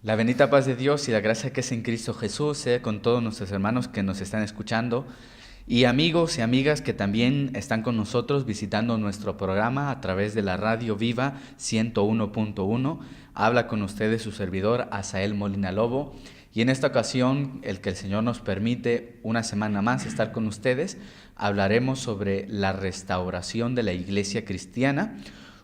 La bendita paz de Dios y la gracia que es en Cristo Jesús sea con todos nuestros hermanos que nos están escuchando y amigos y amigas que también están con nosotros visitando nuestro programa a través de la Radio Viva 101.1. Habla con ustedes su servidor Asael Molina Lobo y en esta ocasión, el que el Señor nos permite una semana más estar con ustedes, hablaremos sobre la restauración de la iglesia cristiana,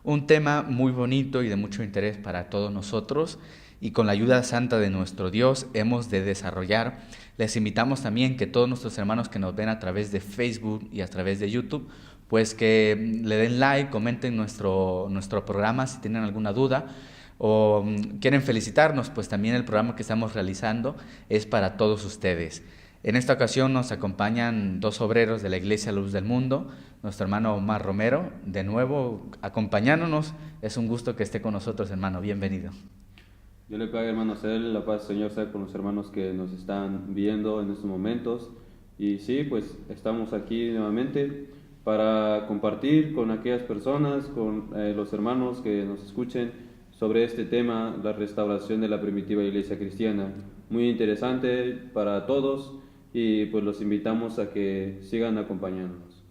un tema muy bonito y de mucho interés para todos nosotros. Y con la ayuda santa de nuestro Dios hemos de desarrollar. Les invitamos también que todos nuestros hermanos que nos ven a través de Facebook y a través de YouTube, pues que le den like, comenten nuestro programa si tienen alguna duda o quieren felicitarnos, pues también el programa que estamos realizando es para todos ustedes. En esta ocasión nos acompañan dos obreros de la Iglesia Luz del Mundo, nuestro hermano Omar Romero, de nuevo acompañándonos. Es un gusto que esté con nosotros, hermano. Bienvenido. Yo le pague, hermano Cel, la paz del Señor sea con los hermanos que nos están viendo en estos momentos. Y sí, pues estamos aquí nuevamente para compartir con aquellas personas, con los hermanos que nos escuchen sobre este tema, la restauración de la primitiva iglesia cristiana. Muy interesante para todos y pues los invitamos a que sigan acompañándonos.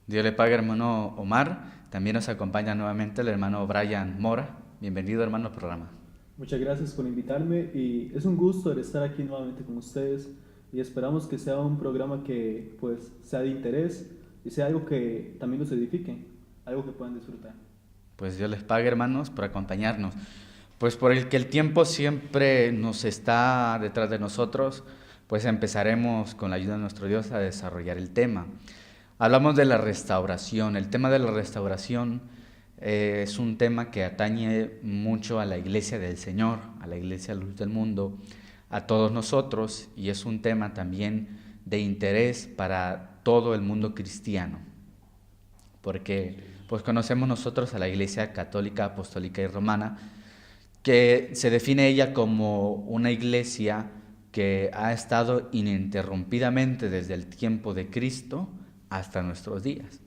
Dios le pague, hermano Omar. También nos acompaña nuevamente el hermano Brian Mora. Bienvenido, hermano, al programa. Muchas gracias por invitarme y es un gusto el estar aquí nuevamente con ustedes y esperamos que sea un programa que pues sea de interés y sea algo que también los edifique, algo que puedan disfrutar. Pues Dios les pague, hermanos, por acompañarnos. Pues por el que el tiempo siempre nos está detrás de nosotros, pues empezaremos con la ayuda de nuestro Dios a desarrollar el tema. Hablamos de la restauración. El tema de la restauración es un tema que atañe mucho a la iglesia del Señor, a la iglesia Luz del Mundo, a todos nosotros, y es un tema también de interés para todo el mundo cristiano, porque pues conocemos nosotros a la iglesia católica, apostólica y romana, que se define ella como una iglesia que ha estado ininterrumpidamente desde el tiempo de Cristo hasta nuestros días.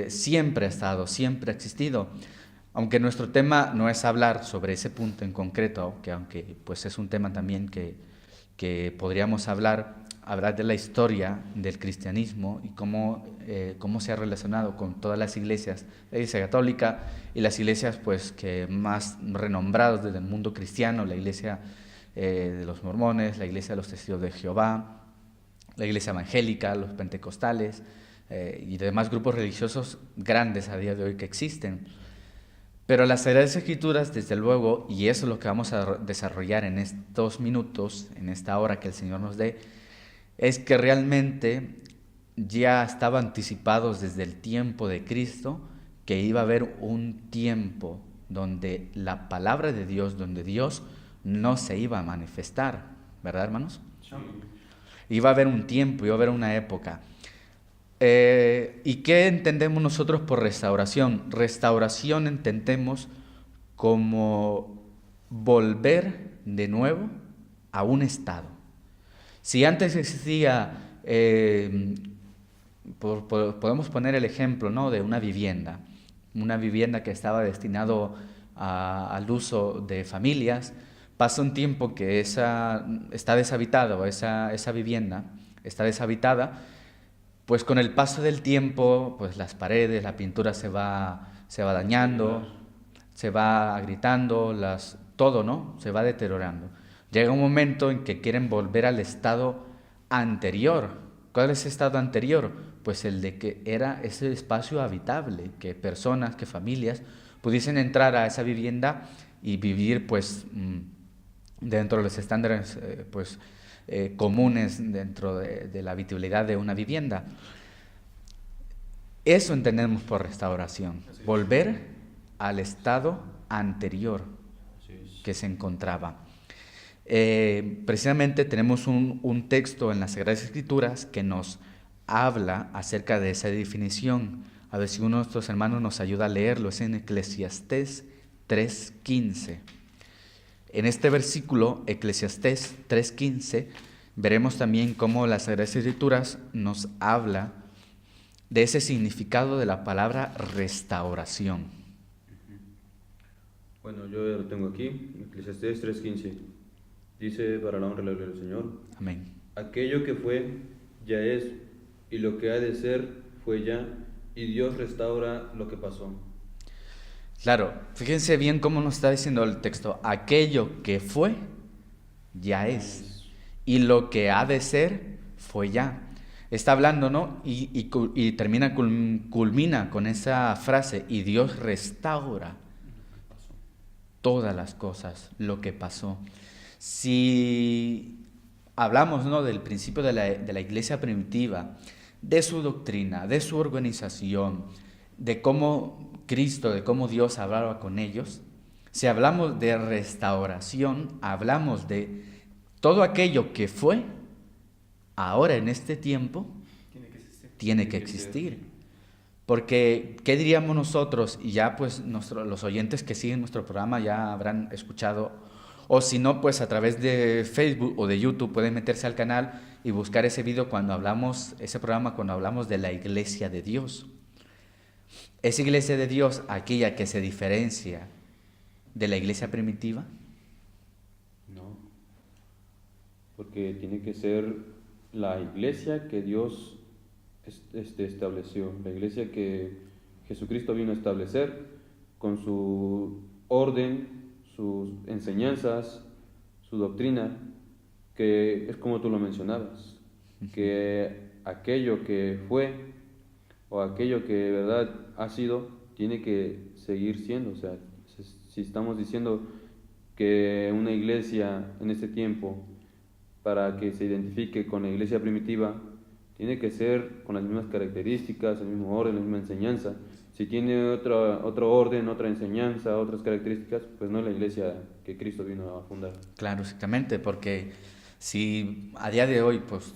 Siempre ha estado, siempre ha existido. Aunque nuestro tema no es hablar sobre ese punto en concreto, que aunque pues es un tema también que podríamos hablar de la historia del cristianismo y cómo se ha relacionado con todas las iglesias, la iglesia católica y las iglesias pues que más renombradas desde el mundo cristiano, la iglesia de los mormones, la iglesia de los testigos de Jehová, la iglesia evangélica, los pentecostales, y demás grupos religiosos grandes a día de hoy que existen. Pero las Sagradas Escrituras, desde luego, y eso es lo que vamos a desarrollar en estos minutos, en esta hora que el Señor nos dé, es que realmente ya estaba anticipados desde el tiempo de Cristo que iba a haber un tiempo donde la palabra de Dios, donde Dios no se iba a manifestar, ¿verdad, hermanos? Sí. Iba a haber un tiempo, iba a haber una época. ¿Y qué entendemos nosotros por restauración? Restauración entendemos como volver de nuevo a un estado. Si antes existía, podemos poner el ejemplo, ¿no?, de una vivienda que estaba destinado al uso de familias, pasa un tiempo que está deshabitada, esa vivienda está deshabitada. Pues con el paso del tiempo, pues las paredes, la pintura se va dañando, se va agrietando, todo, ¿no? Se va deteriorando. Llega un momento en que quieren volver al estado anterior. ¿Cuál es el estado anterior? Pues el de que era ese espacio habitable, que personas, que familias pudiesen entrar a esa vivienda y vivir pues dentro de los estándares comunes dentro de la habitabilidad de una vivienda. Eso entendemos por restauración, volver al estado anterior que se encontraba. Precisamente tenemos un texto en las Sagradas Escrituras que nos habla acerca de esa definición. A ver si uno de nuestros hermanos nos ayuda a leerlo. Es en Eclesiastés 3:15. En este versículo, Eclesiastés 3:15, veremos también cómo las Sagradas Escrituras nos habla de ese significado de la palabra restauración. Bueno, yo ya lo tengo aquí, Eclesiastés 3:15. Dice, para la honra y la gloria del Señor, Amén. aquello que fue, ya es, y lo que ha de ser, fue ya, y Dios restaura lo que pasó. Claro, fíjense bien cómo nos está diciendo el texto. Aquello que fue, ya es. Y lo que ha de ser, fue ya. Está hablando, ¿no? Y termina, culmina con esa frase, y Dios restaura todas las cosas, lo que pasó. Si hablamos, ¿no?, del principio de la iglesia primitiva, de su doctrina, de su organización, de cómo Cristo, de cómo Dios hablaba con ellos, si hablamos de restauración, hablamos de todo aquello que fue, ahora en este tiempo, tiene que existir. Porque, ¿qué diríamos nosotros? Y ya pues los oyentes que siguen nuestro programa ya habrán escuchado, o si no, pues a través de Facebook o de YouTube pueden meterse al canal y buscar ese video cuando hablamos, ese programa cuando hablamos de la iglesia de Dios. ¿Es iglesia de Dios aquella que se diferencia de la iglesia primitiva? No, porque tiene que ser la iglesia que Dios estableció, la iglesia que Jesucristo vino a establecer con su orden, sus enseñanzas, su doctrina, que es como tú lo mencionabas, que aquello que fue o aquello que de verdad ha sido, tiene que seguir siendo. O sea, si estamos diciendo que una iglesia en este tiempo, para que se identifique con la iglesia primitiva, tiene que ser con las mismas características, el mismo orden, la misma enseñanza. Si tiene otro orden, otra enseñanza, otras características, pues no es la iglesia que Cristo vino a fundar. Claro, exactamente, porque si a día de hoy, pues,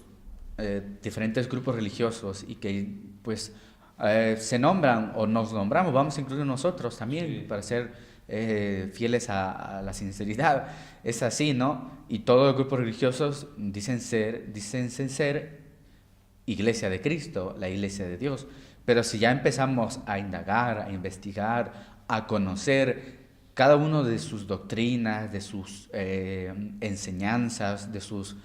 diferentes grupos religiosos y que, pues, se nombran o nos nombramos, vamos a incluir nosotros también, Sí. para ser fieles a la sinceridad, es así, ¿no? Y todos los grupos religiosos dicen ser iglesia de Cristo, la iglesia de Dios. Pero si ya empezamos a indagar, a investigar, a conocer cada uno de sus doctrinas, de sus enseñanzas, de sus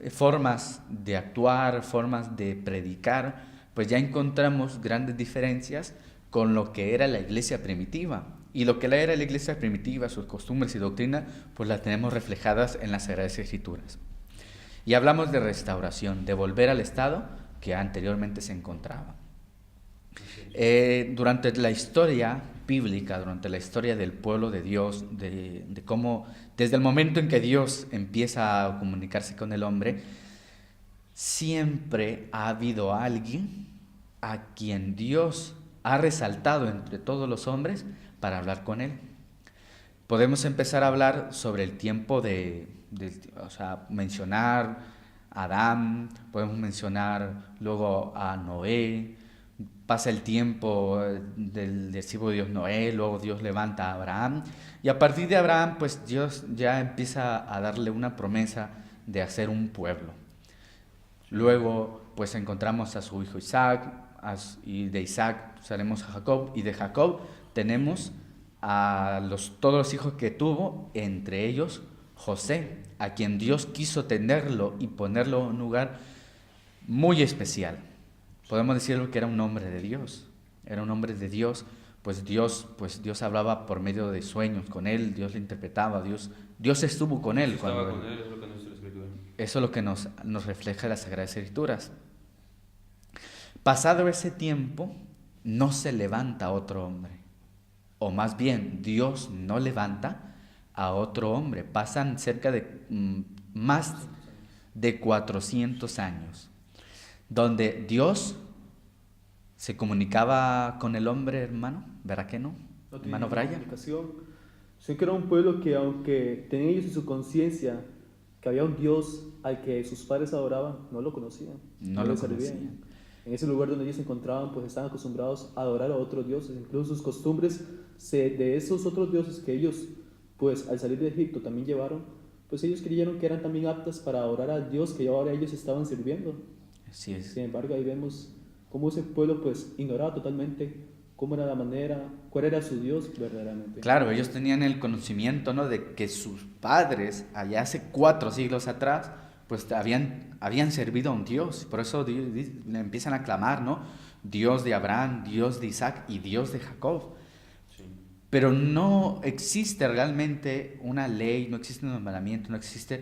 formas de actuar, formas de predicar, pues ya encontramos grandes diferencias con lo que era la iglesia primitiva. Y lo que era la iglesia primitiva, sus costumbres y doctrina, pues las tenemos reflejadas en las Sagradas Escrituras. Y hablamos de restauración, de volver al estado que anteriormente se encontraba. Durante la historia bíblica, durante la historia del pueblo de Dios, de cómo desde el momento en que Dios empieza a comunicarse con el hombre, siempre ha habido alguien a quien Dios ha resaltado entre todos los hombres para hablar con él. Podemos empezar a hablar sobre el tiempo o sea, mencionar a Adán, podemos mencionar luego a Noé. Pasa el tiempo del siervo de Dios Noé, luego Dios levanta a Abraham, y a partir de Abraham, pues Dios ya empieza a darle una promesa de hacer un pueblo. Luego, pues encontramos a su hijo Isaac, y de Isaac tenemos a Jacob, y de Jacob tenemos a todos los hijos que tuvo, entre ellos José, a quien Dios quiso tenerlo y ponerlo en un lugar muy especial. Podemos decirlo que era un hombre de Dios, era un hombre de Dios, pues Dios hablaba por medio de sueños con él, Dios le interpretaba, Dios estuvo con él. Estaba con él, es lo que nos dice la Escritura. Eso es lo que nos refleja las Sagradas Escrituras. Pasado ese tiempo, no se levanta otro hombre, o más bien, Dios no levanta a otro hombre. Pasan cerca de más de 400 años, donde Dios se comunicaba con el hombre, hermano, ¿verdad que no? No Hermano tenían Brian. comunicación. Sino que era un pueblo que, aunque tenían ellos en su conciencia que había un Dios al que sus padres adoraban, no lo conocían. No lo le servían. conocían. En ese lugar donde ellos se encontraban, pues estaban acostumbrados a adorar a otros dioses. Incluso sus costumbres de esos otros dioses que ellos, pues al salir de Egipto también llevaron, pues ellos creyeron que eran también aptas para adorar al Dios que ahora ellos estaban sirviendo. Así es. Sin embargo, ahí vemos cómo ese pueblo pues ignoraba totalmente cómo era la manera, cuál era su Dios verdaderamente. Claro, ellos tenían el conocimiento, ¿no?, de que sus padres, allá hace 4 siglos atrás, pues habían servido a un Dios. Por eso le empiezan a clamar, ¿no? Dios de Abraham, Dios de Isaac y Dios de Jacob. Sí. Pero no existe realmente una ley, no existe un mandamiento, no existe,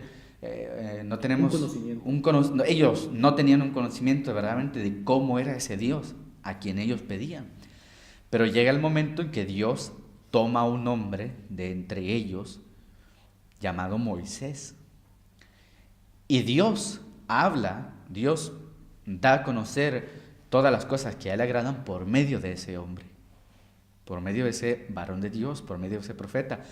no tenemos conocimiento. ellos no tenían un conocimiento verdaderamente de cómo era ese Dios a quien ellos pedían. Pero llega el momento en que Dios toma a un hombre de entre ellos llamado Moisés. Y Dios habla, Dios da a conocer todas las cosas que a él le agradan por medio de ese hombre, por medio de ese varón de Dios, por medio de ese profeta.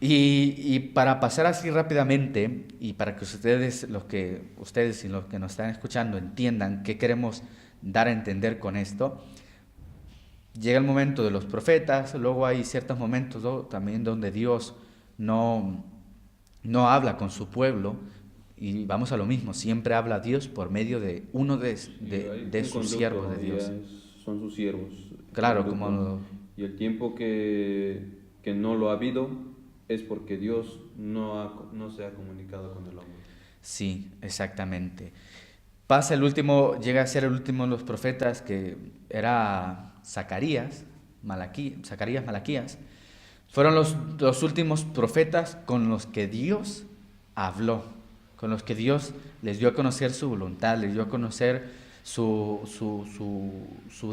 Y para pasar así rápidamente, y para que ustedes y los que nos están escuchando entiendan qué queremos dar a entender con esto, llega el momento de los profetas, luego hay ciertos momentos, ¿no?, también donde Dios no habla con su pueblo, y vamos a lo mismo, siempre habla a Dios por medio de uno de sus siervos de Dios. Son sus siervos. Claro, como... Y el tiempo que no lo ha habido es porque Dios no se ha comunicado con el hombre. Sí, exactamente. Llega a ser el último de los profetas, que era Zacarías, Malaquías. Fueron los últimos profetas con los que Dios habló, con los que Dios les dio a conocer su voluntad, les dio a conocer su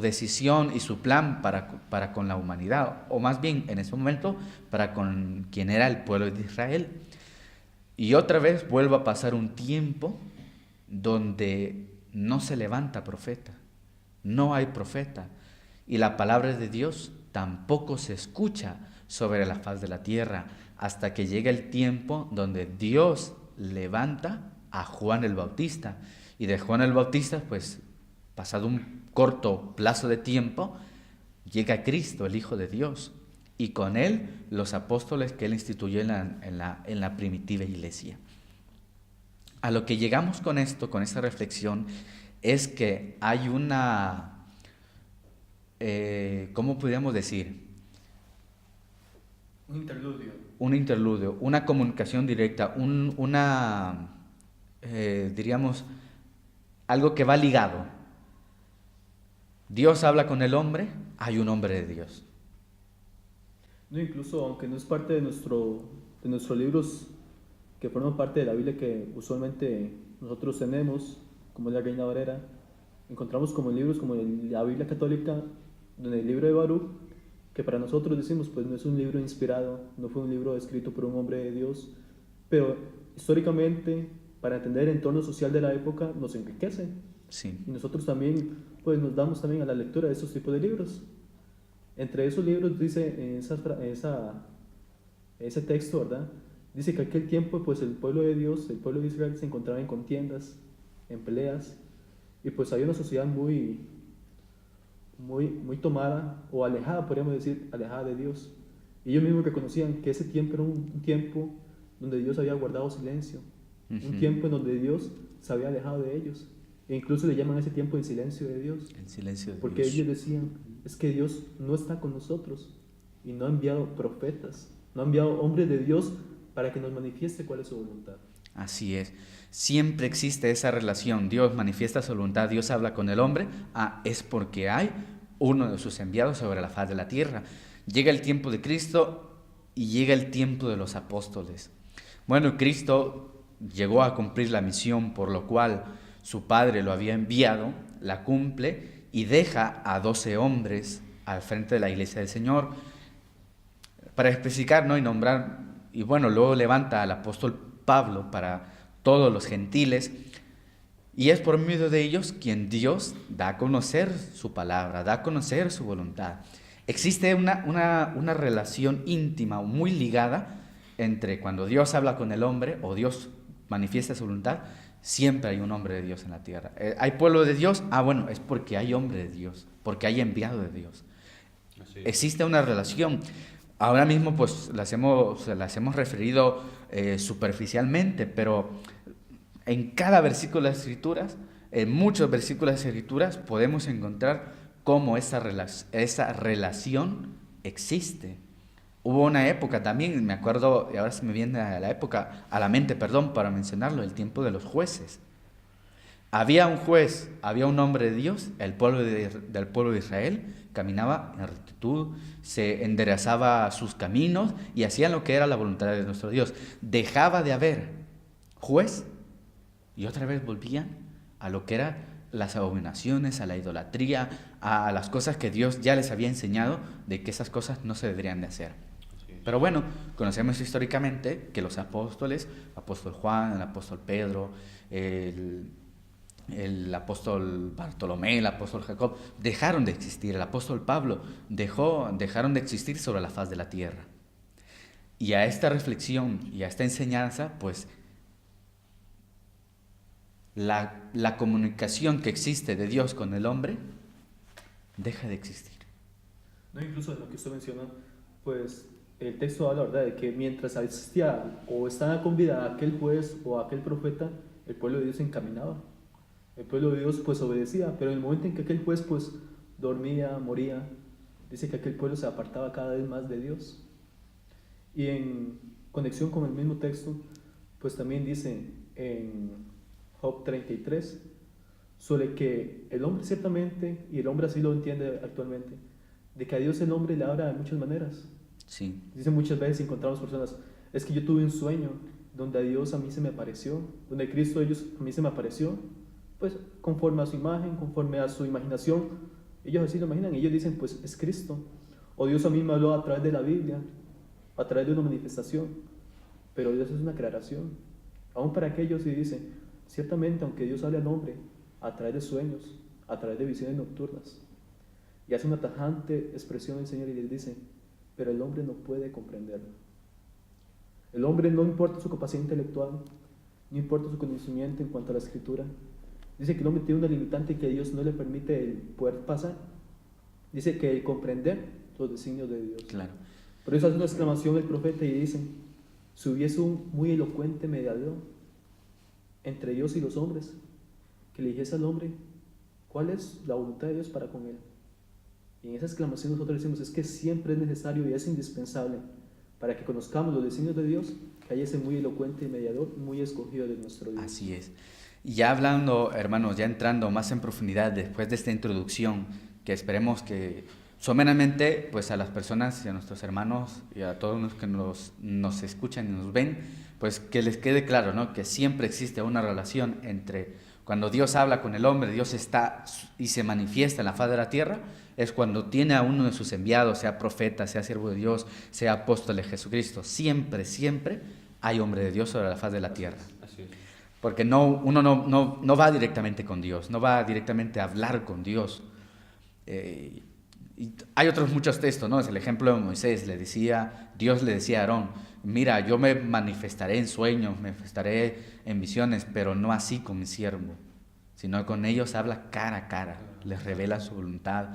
decisión y su plan para con la humanidad, o más bien en ese momento para con quien era el pueblo de Israel. Y otra vez vuelve a pasar un tiempo donde no se levanta profeta, no hay profeta, y la palabra de Dios tampoco se escucha sobre la faz de la tierra, hasta que llega el tiempo donde Dios levanta a Juan el Bautista, y de Juan el Bautista, pues pasado un corto plazo de tiempo, llega Cristo, el Hijo de Dios, y con él los apóstoles que él instituyó en la primitiva iglesia. A lo que llegamos con esto, con esta reflexión, es que hay ¿cómo podríamos decir? Un interludio, una comunicación directa, diríamos, algo que va ligado. Dios habla con el hombre, hay un hombre de Dios. No, incluso aunque no es parte de nuestros libros que forman parte de la Biblia que usualmente nosotros tenemos, como es la Reina Valera, encontramos como libros como la Biblia católica, donde el libro de Baruch, que para nosotros decimos, pues no es un libro inspirado, no fue un libro escrito por un hombre de Dios, pero históricamente, para entender el entorno social de la época, nos enriquece. Sí. Y nosotros también, pues nos damos también a la lectura de esos tipos de libros. Entre esos libros dice ese texto, ¿verdad? Dice que aquel tiempo, pues el pueblo de Dios, el pueblo de Israel, se encontraba en contiendas, en peleas, y pues había una sociedad muy tomada, o alejada, podríamos decir, alejada de Dios. Y ellos mismos reconocían que ese tiempo era un tiempo donde Dios había guardado silencio, un tiempo en donde Dios se había alejado de ellos. E incluso le llaman a ese tiempo el silencio de Dios. El silencio de porque Dios. ellos decían, es que Dios no está con nosotros y no ha enviado profetas, no ha enviado hombres de Dios para que nos manifieste cuál es su voluntad. Así es. Siempre existe esa relación. Dios manifiesta su voluntad, Dios habla con el hombre. Es porque hay uno de sus enviados sobre la faz de la tierra. Llega el tiempo de Cristo y llega el tiempo de los apóstoles. Bueno, Cristo llegó a cumplir la misión por lo cual su Padre lo había enviado, la cumple y deja a 12 hombres al frente de la iglesia del Señor para especificar, ¿no?, y nombrar, y bueno, luego levanta al apóstol Pablo para todos los gentiles, y es por medio de ellos quien Dios da a conocer su palabra, da a conocer su voluntad. Existe una relación íntima, muy ligada, entre cuando Dios habla con el hombre o Dios manifiesta su voluntad. Siempre hay un hombre de Dios en la tierra. ¿Hay pueblo de Dios? Bueno, es porque hay hombre de Dios, porque hay enviado de Dios. Existe una relación. Ahora mismo pues las hemos referido superficialmente, pero en cada versículo de las Escrituras, en muchos versículos de las Escrituras, podemos encontrar cómo esa relación existe. Hubo una época también, me acuerdo, y ahora se me viene a la mente, perdón, para mencionarlo, el tiempo de los jueces. Había un juez, había un hombre de Dios, del pueblo de Israel, caminaba en rectitud, se enderezaba sus caminos y hacían lo que era la voluntad de nuestro Dios. Dejaba de haber juez y otra vez volvían a lo que eran las abominaciones, a la idolatría, a las cosas que Dios ya les había enseñado de que esas cosas no se deberían de hacer. Pero bueno, conocemos históricamente que los apóstoles, el apóstol Juan, el apóstol Pedro, el apóstol Bartolomé, el apóstol Jacob, dejaron de existir. El apóstol Pablo dejaron de existir sobre la faz de la tierra. Y a esta reflexión y a esta enseñanza, pues, la comunicación que existe de Dios con el hombre deja de existir. No, incluso en lo que usted menciona, pues el texto habla, ¿verdad?, de que mientras existía o estaba con vida aquel juez o aquel profeta, el pueblo de Dios se encaminaba. El pueblo de Dios pues obedecía, pero en el momento en que aquel juez pues dormía, moría, dice que aquel pueblo se apartaba cada vez más de Dios. Y en conexión con el mismo texto, pues también dice en Job 33, sobre que el hombre ciertamente, y el hombre así lo entiende actualmente, de que a Dios el hombre le habla de muchas maneras. Sí. Dice muchas veces encontramos personas, es que yo tuve un sueño donde a Dios a mí se me apareció, donde Cristo a mí se me apareció, pues conforme a su imagen, conforme a su imaginación, ellos así lo imaginan, ellos dicen pues es Cristo, o Dios a mí me habló a través de la Biblia, a través de una manifestación, pero Dios es una aclaración, aún para aquellos que dicen, ciertamente aunque Dios hable al hombre a través de sueños, a través de visiones nocturnas, y hace una tajante expresión el Señor y les dice, pero el hombre no puede comprenderlo. El hombre, no importa su capacidad intelectual, no importa su conocimiento en cuanto a la escritura, dice que el hombre tiene una limitante que Dios no le permite el poder pasar. Dice que el comprender los designios de Dios. Claro. Por eso hace una exclamación el profeta y dice, si hubiese un muy elocuente mediador entre Dios y los hombres, que le dijese al hombre, ¿cuál es la voluntad de Dios para con él? Y en esa exclamación nosotros decimos, es que siempre es necesario y es indispensable para que conozcamos los designios de Dios, que haya ese muy elocuente mediador, muy escogido de nuestro Dios. Así es. Y ya hablando, hermanos, ya entrando más en profundidad después de esta introducción, que esperemos que someramente, pues a las personas y a nuestros hermanos y a todos los que nos escuchan y nos ven, pues que les quede claro, ¿no?, que siempre existe una relación entre cuando Dios habla con el hombre, Dios está y se manifiesta en la faz de la tierra, es cuando tiene a uno de sus enviados, sea profeta, sea siervo de Dios, sea apóstol de Jesucristo. Siempre, siempre hay hombre de Dios sobre la faz de la tierra. Así es. Porque uno no va directamente con Dios, no va directamente a hablar con Dios. Y hay otros muchos textos, ¿no? Es el ejemplo de Moisés, Dios le decía a Aarón, mira, yo me manifestaré en sueños, me manifestaré en visiones, pero no así con mi siervo, sino con ellos habla cara a cara, les revela su voluntad.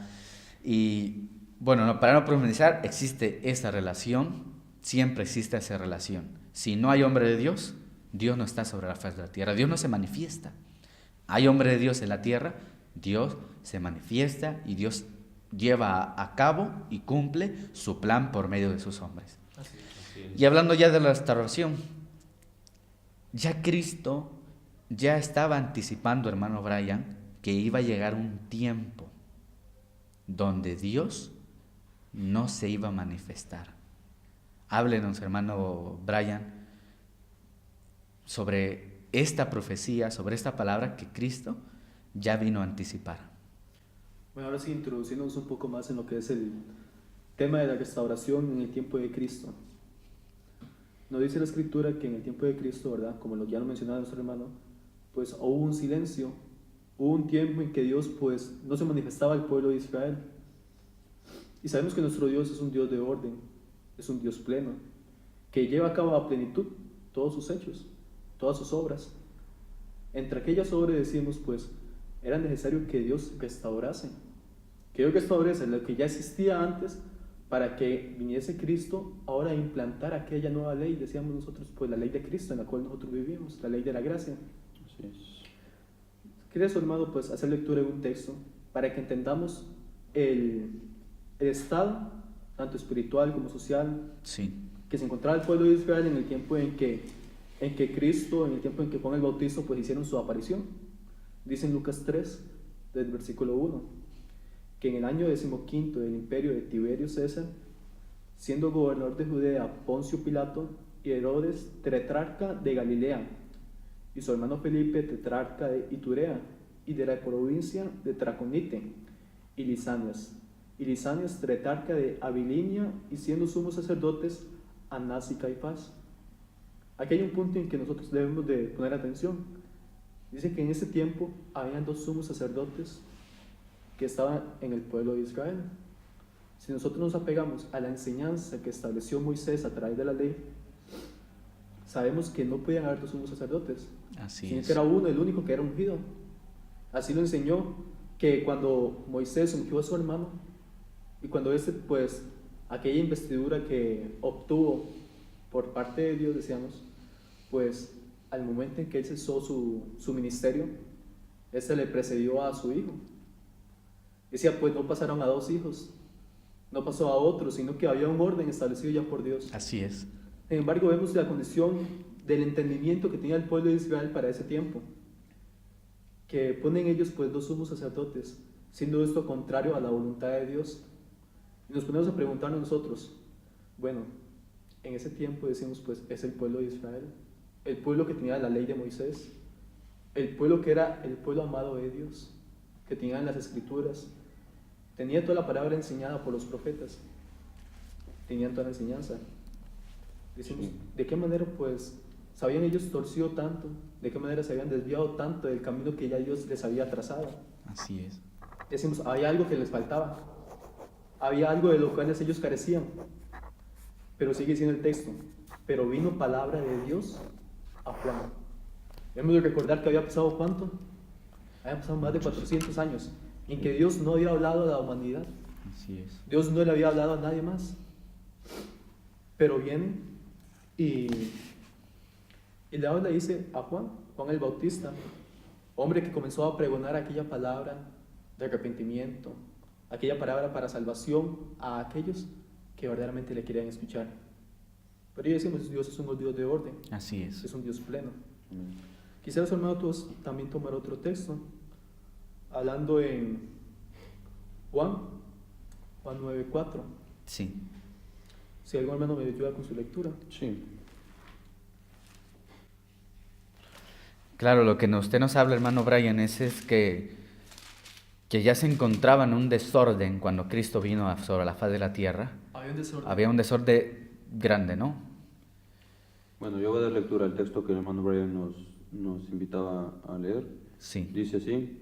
Y bueno, para no profundizar, existe esa relación, siempre existe esa relación. Si no hay hombre de Dios, Dios no está sobre la faz de la tierra, Dios no se manifiesta. Hay hombre de Dios en la tierra, Dios se manifiesta y Dios lleva a cabo y cumple su plan por medio de sus hombres. Así es. Y hablando ya de la restauración, ya Cristo ya estaba anticipando, hermano Brian, que iba a llegar un tiempo donde Dios no se iba a manifestar. Háblenos, hermano Brian, sobre esta profecía, sobre esta palabra que Cristo ya vino a anticipar. Bueno, ahora sí, introduciéndonos un poco más en lo que es el tema de la restauración en el tiempo de Cristo. Nos dice la Escritura que en el tiempo de Cristo, ¿verdad?, como ya lo mencionaba nuestro hermano, pues hubo un silencio, hubo un tiempo en que Dios pues no se manifestaba al pueblo de Israel. Y sabemos que nuestro Dios es un Dios de orden, es un Dios pleno, que lleva a cabo a plenitud todos sus hechos, todas sus obras. Entre aquellas obras decimos pues era necesario que Dios restaurase, que Dios restaurase lo que ya existía antes para que viniese Cristo ahora a implantar aquella nueva ley, decíamos nosotros, pues la ley de Cristo en la cual nosotros vivimos, la ley de la gracia. Así es. Quería, su hermano, pues hacer lectura de un texto para que entendamos el, el estado, tanto espiritual como social, Sí, que se encontraba el pueblo de Israel en el tiempo en que Cristo, en el tiempo en que Juan el Bautista, pues hicieron su aparición. Dice en Lucas 3, del versículo 1, que en el año 15 del imperio de Tiberio César, siendo gobernador de Judea Poncio Pilato y Herodes, tetrarca de Galilea, y su hermano Felipe, tetrarca de Iturea, y de la provincia de Traconite, y Lisanias, tetrarca de Abilinia, y siendo sumos sacerdotes, Anás y Caifás. Aquí hay un punto en que nosotros debemos de poner atención. Dice que en ese tiempo habían dos sumos sacerdotes que estaban en el pueblo de Israel. Si nosotros nos apegamos a la enseñanza que estableció Moisés a través de la ley, sabemos que no podían haber dos sumos sacerdotes, así sino es. que era uno, el único que era ungido. Así lo enseñó, que cuando Moisés ungió a su hermano, y cuando pues, aquella investidura que obtuvo por parte de Dios, decíamos, pues, al momento en que él cesó su ministerio, ese le precedió a su hijo. Decía, pues no pasaron a dos hijos, no pasó a otro, sino que había un orden establecido ya por Dios. Así es. Sin embargo, vemos la condición del entendimiento que tenía el pueblo de Israel para ese tiempo, que ponen ellos pues dos sumos sacerdotes, siendo esto contrario a la voluntad de Dios. Y nos ponemos a preguntarnos nosotros, bueno, en ese tiempo decimos pues es el pueblo de Israel, el pueblo que tenía la ley de Moisés, el pueblo que era el pueblo amado de Dios, que tenía las escrituras, tenía toda la palabra enseñada por los profetas, tenían toda la enseñanza. Decimos, ¿de qué manera pues se habían ellos torcido tanto? ¿De qué manera se habían desviado tanto del camino que ya Dios les había trazado? Así es. Decimos, había algo que les faltaba, había algo de lo cual ellos carecían. Pero sigue diciendo el texto, pero vino palabra de Dios a Juan. Debemos de recordar que había pasado ¿cuánto? Había pasado más de 400 años en que Dios no había hablado a la humanidad. Así es. Dios no le había hablado a nadie más. Pero viene y le habla, dice a Juan el Bautista, hombre que comenzó a pregonar aquella palabra de arrepentimiento, aquella palabra para salvación a aquellos que verdaderamente le querían escuchar. Pero ya decimos, Dios es un Dios de orden, Así es. es un Dios pleno. Quisiera, hermano, también tomar otro texto, hablando en Juan 9:4. Sí. Si algún hermano me ayuda con su lectura. Sí. Claro, lo que usted nos habla, hermano Brian, es que ya se encontraba en un desorden cuando Cristo vino sobre la faz de la tierra. Había un desorden. Había un desorden grande, ¿no? Bueno, yo voy a dar lectura al texto que el hermano Brian nos invitaba a leer. Sí. Dice así: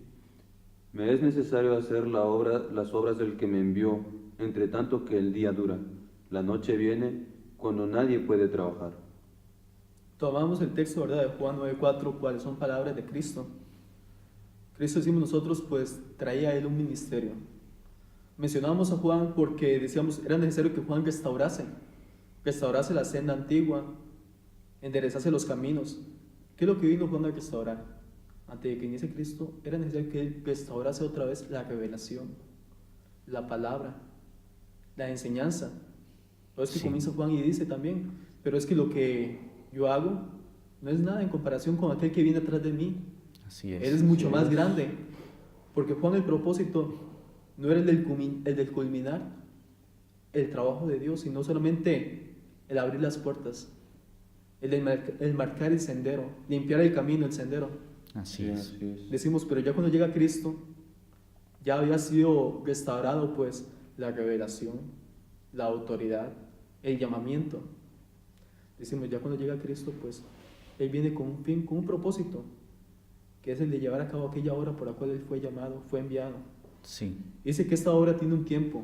me es necesario hacer las obras del que me envió, entre tanto que el día dura. La noche viene cuando nadie puede trabajar. Tomamos el texto, ¿verdad?, de Juan 9:4, cuáles son palabras de Cristo. Cristo, decimos nosotros, pues traía a él un ministerio. Mencionábamos a Juan porque decíamos era necesario que Juan restaurase la senda antigua, enderezase los caminos. ¿Qué es lo que vino Juan a restaurar? Antes de que inicie Cristo, era necesario que él restaurase otra vez la revelación, la palabra, la enseñanza. Lo es que comienza Juan y dice también, pero es que lo que yo hago no es nada en comparación con aquel que viene atrás de mí. Así es. Él es mucho más grande, porque Juan, el propósito no era el del culminar el trabajo de Dios, sino solamente el abrir las puertas, el marcar el sendero, limpiar el camino, el sendero. Así es. Decimos, pero ya cuando llega Cristo, ya había sido restaurado pues la revelación, la autoridad, el llamamiento. Decimos, ya cuando llega Cristo, pues Él viene con un fin, con un propósito, que es el de llevar a cabo aquella obra por la cual Él fue llamado, fue enviado. Sí. Dice que esta obra tiene un tiempo.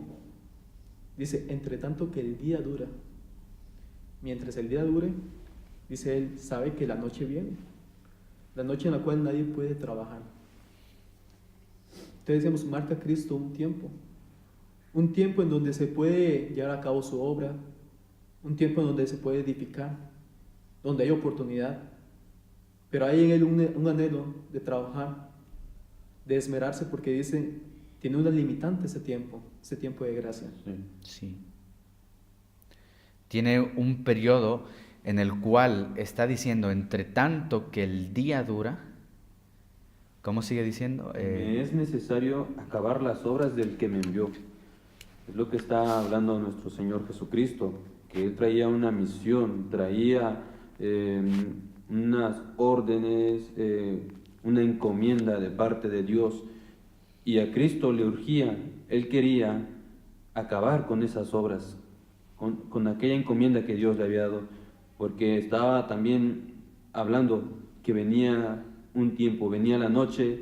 Dice, entre tanto que el día dura. Mientras el día dure, dice Él, sabe que la noche viene. La noche en la cual nadie puede trabajar. Entonces decimos, marca Cristo un tiempo en donde se puede llevar a cabo su obra, un tiempo en donde se puede edificar, donde hay oportunidad, pero hay en él un anhelo de trabajar, de esmerarse, porque dice tiene una limitante ese tiempo de gracia. Sí. Sí. Tiene un periodo en el cual está diciendo, entre tanto que el día dura, ¿cómo sigue diciendo? Me es necesario acabar las obras del que me envió. Es lo que está hablando nuestro Señor Jesucristo, que Él traía una misión, traía unas órdenes, una encomienda de parte de Dios, y a Cristo le urgía, Él quería acabar con esas obras, con aquella encomienda que Dios le había dado, porque estaba también hablando que venía un tiempo, venía la noche,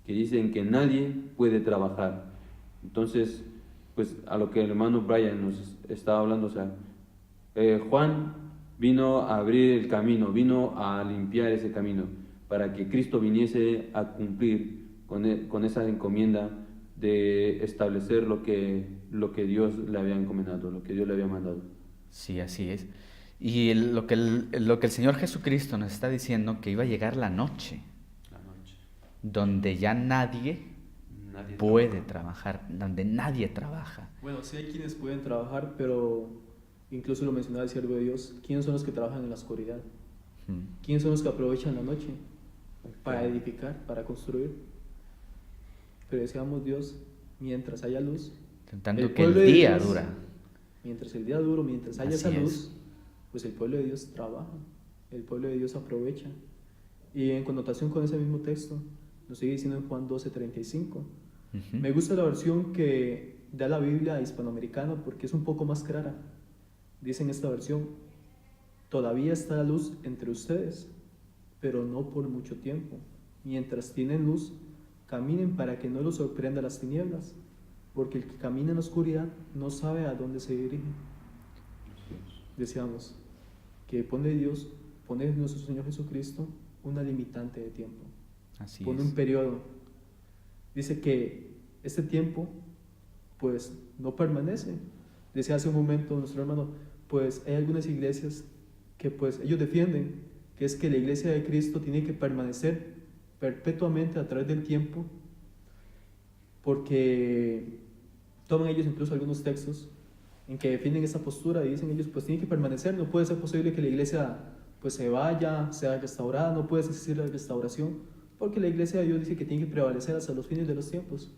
que dicen que nadie puede trabajar. Entonces, pues a lo que el hermano Brian nos estaba hablando, o sea, Juan vino a abrir el camino, vino a limpiar ese camino, para que Cristo viniese a cumplir con esa encomienda de establecer lo que Dios le había encomendado, lo que Dios le había mandado. Sí, así es. Y lo que el Señor Jesucristo nos está diciendo, que iba a llegar la noche, La noche. donde ya nadie Nadie puede trabajar, donde nadie trabaja. Bueno, sí hay quienes pueden trabajar, pero incluso lo mencionaba el siervo de Dios, ¿quiénes son los que trabajan en la oscuridad? Mm. ¿Quiénes son los que aprovechan la noche para edificar, para construir? Pero decíamos Dios, mientras haya luz, Tanto que pueblo el de día Dios, dura. mientras el día dura, mientras haya Así esa es. luz, pues el pueblo de Dios trabaja, el pueblo de Dios aprovecha. Y en connotación con ese mismo texto, nos sigue diciendo en Juan 12:35. Ujú. Me gusta la versión que da la Biblia hispanoamericana porque es un poco más clara. Dice en esta versión, todavía está la luz entre ustedes, pero no por mucho tiempo. Mientras tienen luz, caminen para que no los sorprenda las tinieblas, porque el que camina en la oscuridad no sabe a dónde se dirige. Decíamos que pone nuestro Señor Jesucristo una limitante de tiempo, Así pone es. un periodo. Dice que este tiempo pues no permanece. Decía hace un momento nuestro hermano, pues hay algunas iglesias que pues ellos defienden que es que la iglesia de Cristo tiene que permanecer perpetuamente a través del tiempo, porque toman ellos incluso algunos textos en que defienden esa postura y dicen ellos pues tiene que permanecer, no puede ser posible que la iglesia pues se vaya, sea restaurada, no puede existir la restauración, porque la iglesia de Dios dice que tiene que prevalecer hasta los fines de los tiempos.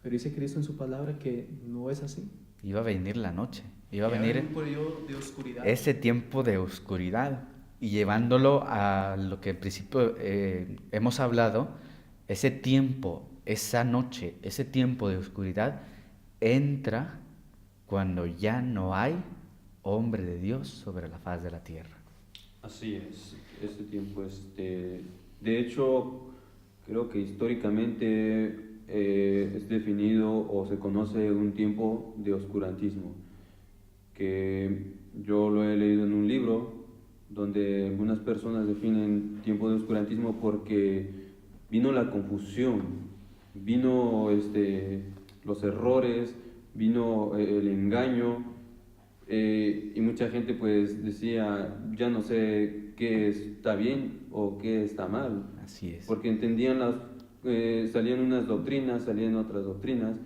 Pero dice Cristo en su palabra que no es así. Iba a venir la noche, iba a Que venir hay un periodo de oscuridad. ese tiempo de oscuridad, y llevándolo a lo que al principio hemos hablado, ese tiempo, esa noche, ese tiempo de oscuridad entra cuando ya no hay hombre de Dios sobre la faz de la tierra. Así es, este tiempo, de hecho, creo que históricamente es definido o se conoce un tiempo de oscurantismo, que yo lo he leído en un libro donde algunas personas definen tiempo de oscurantismo porque vino la confusión, vino los errores, vino el engaño, y mucha gente pues decía, ya no sé qué está bien o qué está mal, Así es. porque entendían salían unas doctrinas, salían otras doctrinas,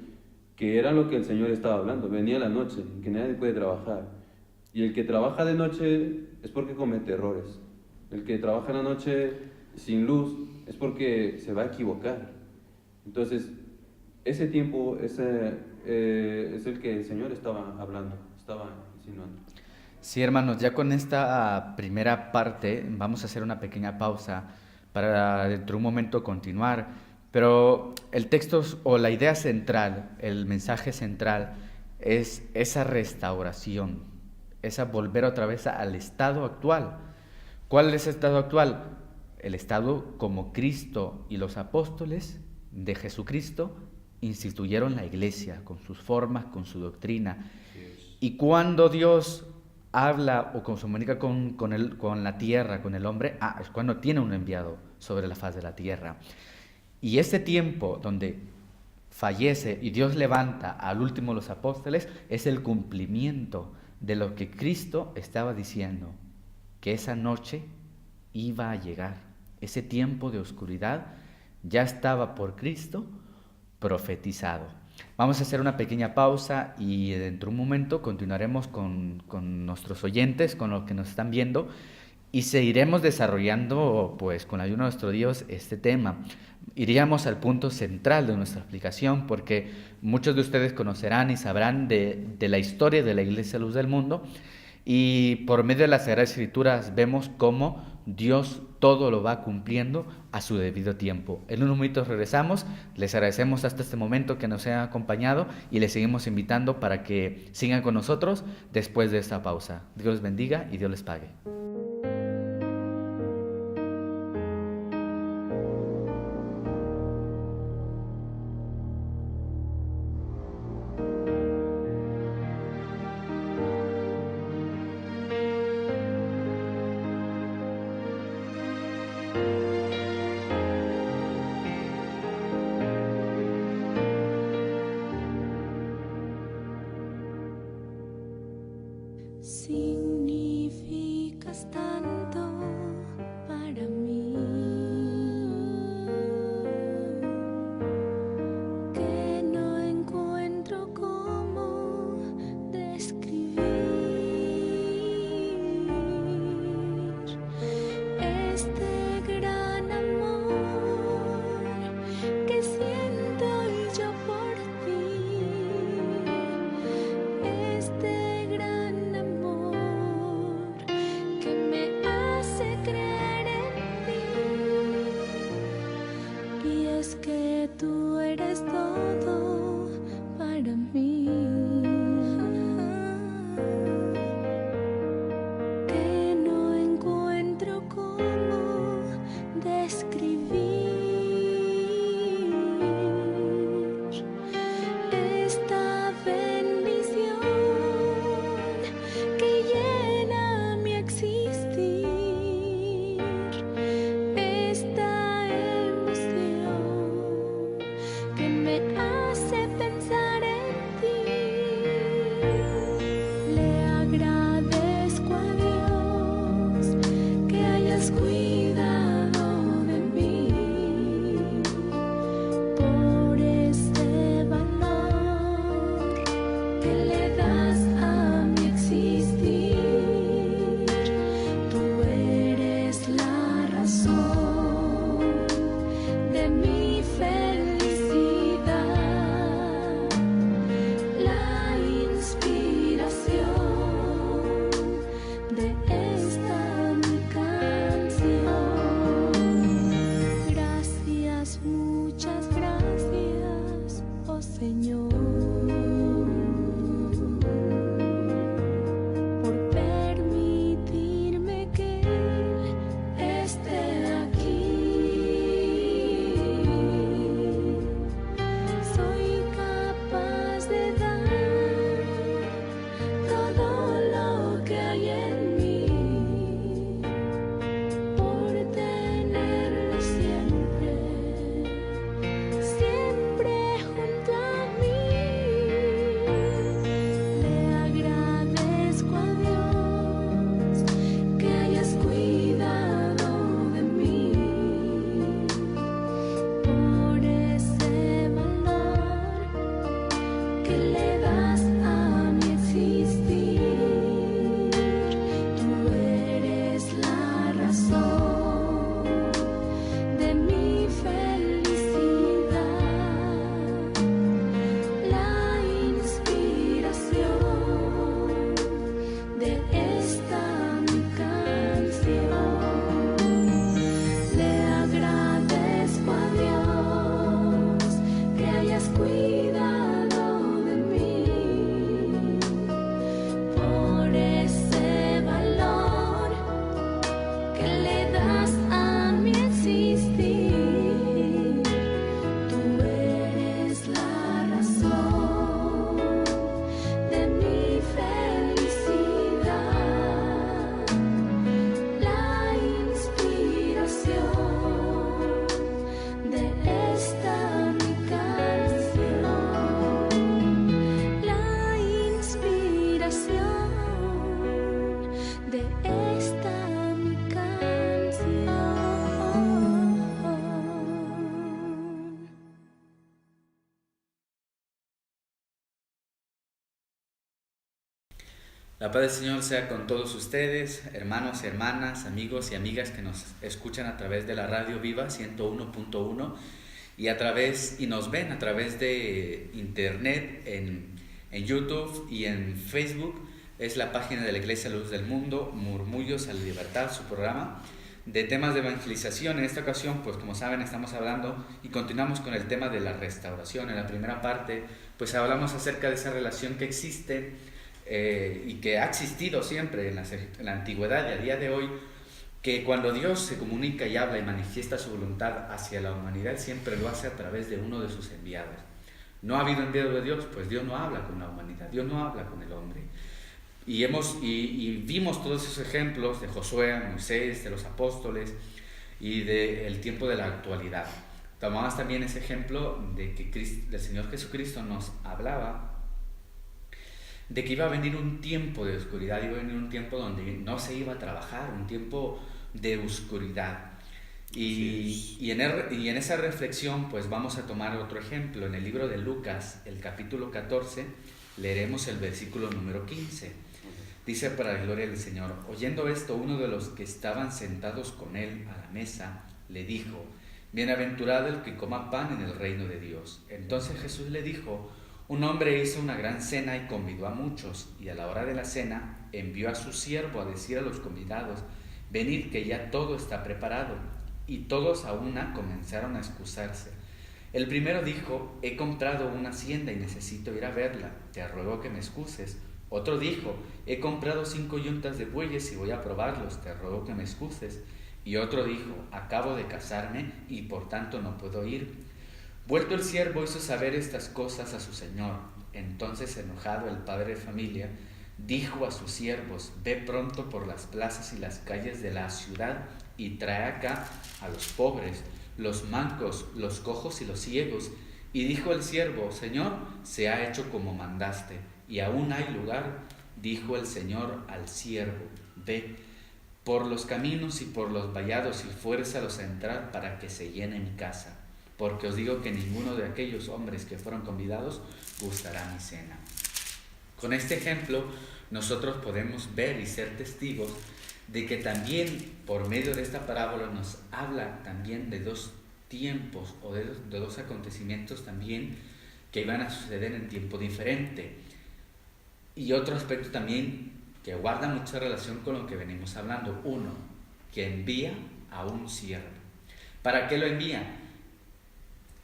que era lo que el Señor estaba hablando. Venía la noche, en que nadie puede trabajar, y el que trabaja de noche es porque comete errores, el que trabaja en la noche sin luz es porque se va a equivocar. Entonces ese tiempo es el que el Señor estaba hablando, estaba insinuando. Sí, hermanos, ya con esta primera parte vamos a hacer una pequeña pausa para dentro de un momento continuar, pero el texto o la idea central, el mensaje central es esa restauración, esa volver otra vez al estado actual. ¿Cuál es el estado actual? El estado como Cristo y los apóstoles de Jesucristo instituyeron la iglesia, con sus formas, con su doctrina. Y cuando Dios habla o se comunica con la tierra, con el hombre, es cuando tiene un enviado sobre la faz de la tierra. Y ese tiempo donde fallece y Dios levanta al último de los apóstoles es el cumplimiento de lo que Cristo estaba diciendo, que esa noche iba a llegar. Ese tiempo de oscuridad ya estaba por Cristo profetizado. Vamos a hacer una pequeña pausa y dentro de un momento continuaremos con nuestros oyentes, con los que nos están viendo, y seguiremos desarrollando, pues, con la ayuda de nuestro Dios, este tema. Iríamos al punto central de nuestra explicación, porque muchos de ustedes conocerán y sabrán de la historia de la Iglesia Luz del Mundo, y por medio de las Sagradas Escrituras vemos cómo Dios todo lo va cumpliendo a su debido tiempo. En unos minutos regresamos, les agradecemos hasta este momento que nos hayan acompañado y les seguimos invitando para que sigan con nosotros después de esta pausa. Dios les bendiga y Dios les pague. Significas tanto para mí que no encuentro cómo describir este gran amor que siento yo por ti. Este gran amor que me hace creer en ti, y es que tú eres todo para mí, que no encuentro cómo describir esta bendición que llena mi existir, esta emoción que me hace pensar en ti. Le agradezco a Dios que hayas cuidado de mí, por ese valor que le das a mi existir. Tú eres la razón de mi felicidad, la inspiración de esta mi canción. Gracias, muchas gracias, oh Señor, por permitirme que esté aquí. Soy capaz de dar todo lo que hay en mí por tenerlo siempre, siempre junto a mí. Le agradezco a Dios que hayas cuidado de mí, por ese valor que le das a mi existir. Tú eres la razón de mi felicidad, la inspiración de esta mi canción. Le agradezco a Dios que hayas cuidado de mí, por ese valor que le das a mi existir. Tú eres la razón de mi felicidad, la inspiración de esta mi canción, la inspiración de esta mi canción. La paz del Señor sea con todos ustedes, hermanos, hermanas, amigos y amigas que nos escuchan a través de la Radio Viva 101.1 y nos ven a través de internet en YouTube y en Facebook. Es la página de la Iglesia Luz del Mundo, Murmullos a la Libertad, su programa de temas de evangelización. En esta ocasión, pues como saben, estamos hablando y continuamos con el tema de la restauración. En la primera parte, pues hablamos acerca de esa relación que existe y que ha existido siempre en la antigüedad y a día de hoy, que cuando Dios se comunica y habla y manifiesta su voluntad hacia la humanidad, siempre lo hace a través de uno de sus enviados. No ha habido enviado de Dios, pues Dios no habla con la humanidad, Dios no habla con el hombre. Y vimos todos esos ejemplos de Josué, Moisés, de los apóstoles y del tiempo de la actualidad. Tomamos también ese ejemplo de que el Señor Jesucristo nos hablaba de que iba a venir un tiempo de oscuridad, iba a venir un tiempo donde no se iba a trabajar, un tiempo de oscuridad. Y en esa reflexión pues vamos a tomar otro ejemplo. En el libro de Lucas, el capítulo 14, leeremos el versículo número 15. Dice, para la gloria del Señor: oyendo esto, uno de los que estaban sentados con él a la mesa le dijo: bienaventurado el que coma pan en el reino de Dios. Entonces Jesús le dijo: un hombre hizo una gran cena y convidó a muchos, y a la hora de la cena envió a su siervo a decir a los convidados: venid, que ya todo está preparado. Y todos a una comenzaron a excusarse. El primero dijo: he comprado una hacienda y necesito ir a verla, te ruego que me excuses. Otro dijo: he comprado 5 yuntas de bueyes y voy a probarlos, te ruego que me excuses. Y otro dijo: acabo de casarme y por tanto no puedo ir. Vuelto el siervo hizo saber estas cosas a su señor. Entonces, enojado, el padre de familia dijo a sus siervos: ve pronto por las plazas y las calles de la ciudad y trae acá a los pobres, los mancos, los cojos y los ciegos. Y dijo el siervo: Señor, se ha hecho como mandaste, y aún hay lugar. Dijo el Señor al siervo: ve por los caminos y por los vallados y fuérzalos a entrar para que se llene mi casa. Porque os digo que ninguno de aquellos hombres que fueron convidados gustará mi cena. Con este ejemplo, nosotros podemos ver y ser testigos de que también por medio de esta parábola nos habla también de 2 tiempos o de 2 acontecimientos también que iban a suceder en tiempo diferente. Y otro aspecto también que guarda mucha relación con lo que venimos hablando. Uno, que envía a un siervo. ¿Para qué lo envía?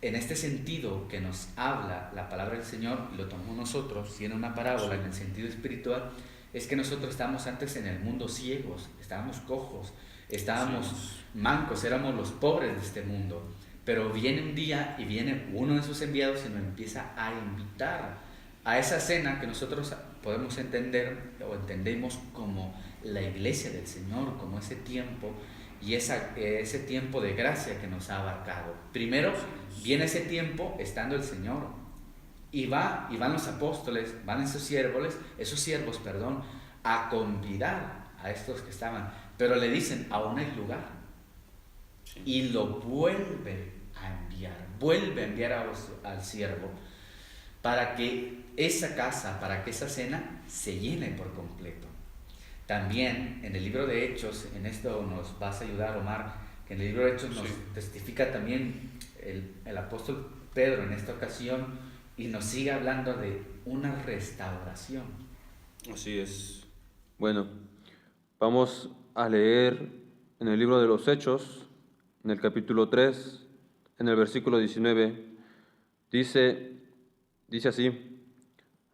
En este sentido que nos habla la palabra del Señor, y lo tomamos nosotros, siendo una parábola en el sentido espiritual, es que nosotros estábamos antes en el mundo ciegos, estábamos cojos, estábamos mancos, éramos los pobres de este mundo. Pero viene un día y viene uno de sus enviados y nos empieza a invitar a esa cena que nosotros podemos entender o entendemos como la iglesia del Señor, como ese tiempo y ese tiempo de gracia que nos ha abarcado. Primero viene ese tiempo estando el Señor y van los apóstoles, van esos siervos, a convidar a estos que estaban, pero le dicen: aún hay lugar. Y lo vuelve a enviar al siervo para que esa casa, para que esa cena se llene por completo. También en el libro de Hechos, en esto nos vas a ayudar, Omar, que en el libro de Hechos nos testifica también el apóstol Pedro en esta ocasión y nos sigue hablando de una restauración. Así es. Bueno, vamos a leer en el libro de los Hechos, en el capítulo 3, en el versículo 19, dice así: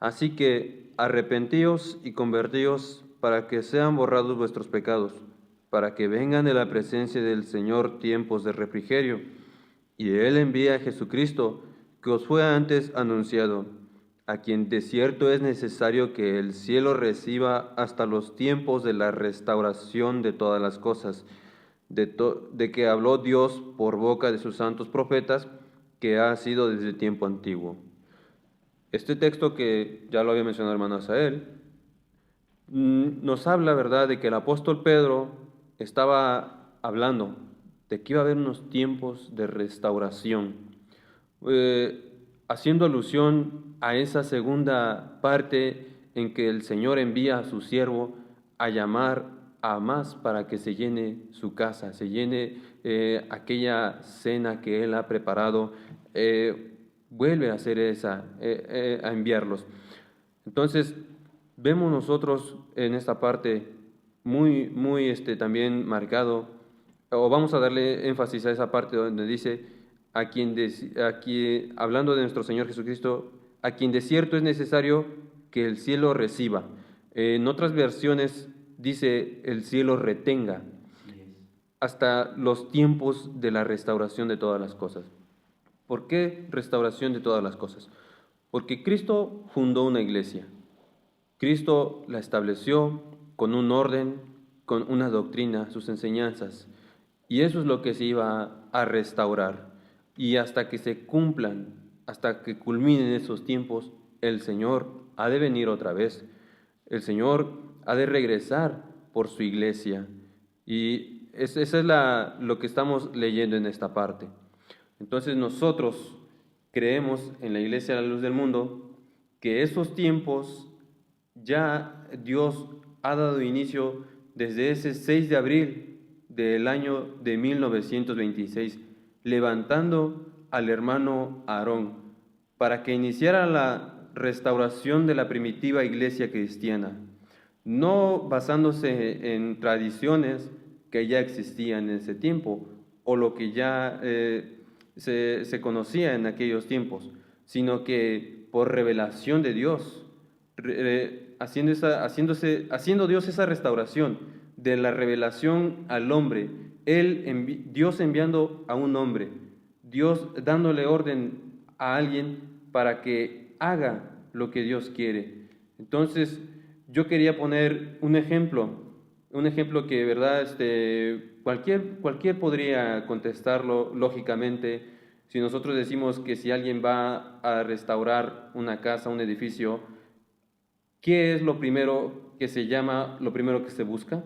así que arrepentíos y convertíos para que sean borrados vuestros pecados, para que vengan de la presencia del Señor tiempos de refrigerio, y Él envía a Jesucristo, que os fue antes anunciado, a quien de cierto es necesario que el cielo reciba hasta los tiempos de la restauración de todas las cosas, de que habló Dios por boca de sus santos profetas, que ha sido desde tiempo antiguo. Este texto, que ya lo había mencionado el hermano Asael, nos habla, ¿verdad?, de que el apóstol Pedro estaba hablando de que iba a haber unos tiempos de restauración, haciendo alusión a esa segunda parte en que el Señor envía a su siervo a llamar a más para que se llene su casa, se llene aquella cena que Él ha preparado, vuelve a hacer a enviarlos. Entonces, vemos nosotros en esta parte muy también marcado, o vamos a darle énfasis a esa parte donde dice, hablando de nuestro Señor Jesucristo, a quien de cierto es necesario que el cielo reciba. En otras versiones dice el cielo retenga hasta los tiempos de la restauración de todas las cosas. ¿Por qué restauración de todas las cosas? Porque Cristo fundó una iglesia. Cristo la estableció con un orden, con una doctrina, sus enseñanzas. Y eso es lo que se iba a restaurar. Y hasta que se cumplan, hasta que culminen esos tiempos, el Señor ha de venir otra vez. El Señor ha de regresar por su iglesia. Y eso es lo que estamos leyendo en esta parte. Entonces nosotros creemos en la Iglesia de la Luz del Mundo que esos tiempos ya Dios ha dado inicio desde ese 6 de abril del año de 1926, levantando al hermano Aarón para que iniciara la restauración de la primitiva iglesia cristiana, no basándose en tradiciones que ya existían en ese tiempo o lo que ya se conocía en aquellos tiempos, sino que por revelación de Dios, haciendo Dios esa restauración de la revelación al hombre, Dios enviando a un hombre, Dios dándole orden a alguien para que haga lo que Dios quiere. Entonces, yo quería poner un ejemplo que de verdad cualquier podría contestarlo lógicamente. Si nosotros decimos que si alguien va a restaurar una casa, un edificio, ¿qué es lo primero que se llama, lo primero que se busca?